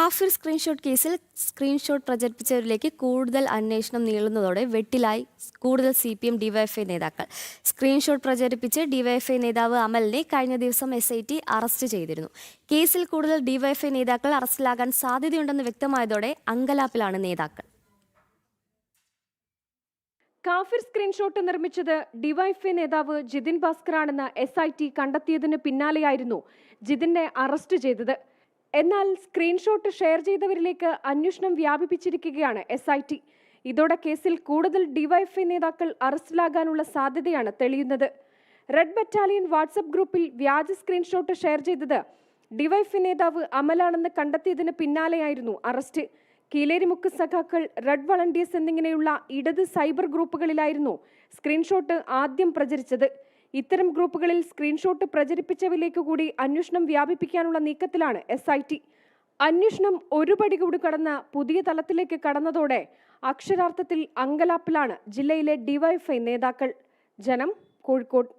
കാഫിർ സ്ക്രീൻഷോട്ട് കേസിൽ സ്ക്രീൻഷോട്ട് പ്രചരിപ്പിച്ചവരിലേക്ക് കൂടുതൽ അന്വേഷണം നീളുന്നതോടെ വെട്ടിലായി കൂടുതൽ CPM ഡിവൈഎഫ്ഐ നേതാക്കൾ. സ്ക്രീൻഷോട്ട് പ്രചരിപ്പിച്ച് ഡിവൈഎഫ്ഐ നേതാവ് അമലിനെ കഴിഞ്ഞ ദിവസം SIT അറസ്റ്റ് ചെയ്തിരുന്നു. കേസിൽ കൂടുതൽ ഡിവൈഎഫ്ഐ നേതാക്കൾ അറസ്റ്റിലാകാൻ സാധ്യതയുണ്ടെന്ന് വ്യക്തമായതോടെ അങ്കലാപ്പിലാണ് നേതാക്കൾ. കാഫിർ സ്ക്രീൻഷോട്ട് നിർമ്മിച്ചത് ഡിവൈഎഫ്ഐ നേതാവ് ജിതിൻ ഭാസ്കറാണെന്ന് SIT കണ്ടെത്തിയതിന് പിന്നാലെയായിരുന്നു ജിതിനെ അറസ്റ്റ് ചെയ്തത്. എന്നാൽ സ്ക്രീൻഷോട്ട് ഷെയർ ചെയ്തവരിലേക്ക് അന്വേഷണം വ്യാപിപ്പിച്ചിരിക്കുകയാണ് SIT. ഇതോടെ കേസിൽ കൂടുതൽ ഡിവൈഎഫ്ഐ നേതാക്കൾ അറസ്റ്റിലാകാനുള്ള സാധ്യതയാണ് തെളിയുന്നത്. റെഡ് ബറ്റാലിയൻ വാട്സ്ആപ്പ് ഗ്രൂപ്പിൽ വ്യാജ സ്ക്രീൻഷോട്ട് ഷെയർ ചെയ്തത് ഡിവൈഎഫ്ഐ നേതാവ് അമലാണെന്ന് കണ്ടെത്തിയതിന് പിന്നാലെയായിരുന്നു അറസ്റ്റ്. കീലേരിമുക്ക് സഖാക്കൾ, റെഡ് വളണ്ടിയേഴ്സ് എന്നിങ്ങനെയുള്ള ഇടത് സൈബർ ഗ്രൂപ്പുകളിലായിരുന്നു സ്ക്രീൻഷോട്ട് ആദ്യം പ്രചരിച്ചത്. ഇത്തരം ഗ്രൂപ്പുകളിൽ സ്ക്രീൻഷോട്ട് പ്രചരിപ്പിച്ചവരിലേക്ക് കൂടി അന്വേഷണം വ്യാപിപ്പിക്കാനുള്ള നീക്കത്തിലാണ് SIT. അന്വേഷണം ഒരു പടി കൂടി കടന്ന പുതിയ തലത്തിലേക്ക് കടന്നതോടെ അക്ഷരാർത്ഥത്തിൽ അങ്കലാപ്പിലാണ് ജില്ലയിലെ ഡിവൈഎഫ്ഐ നേതാക്കൾ. ജനം, കോഴിക്കോട്.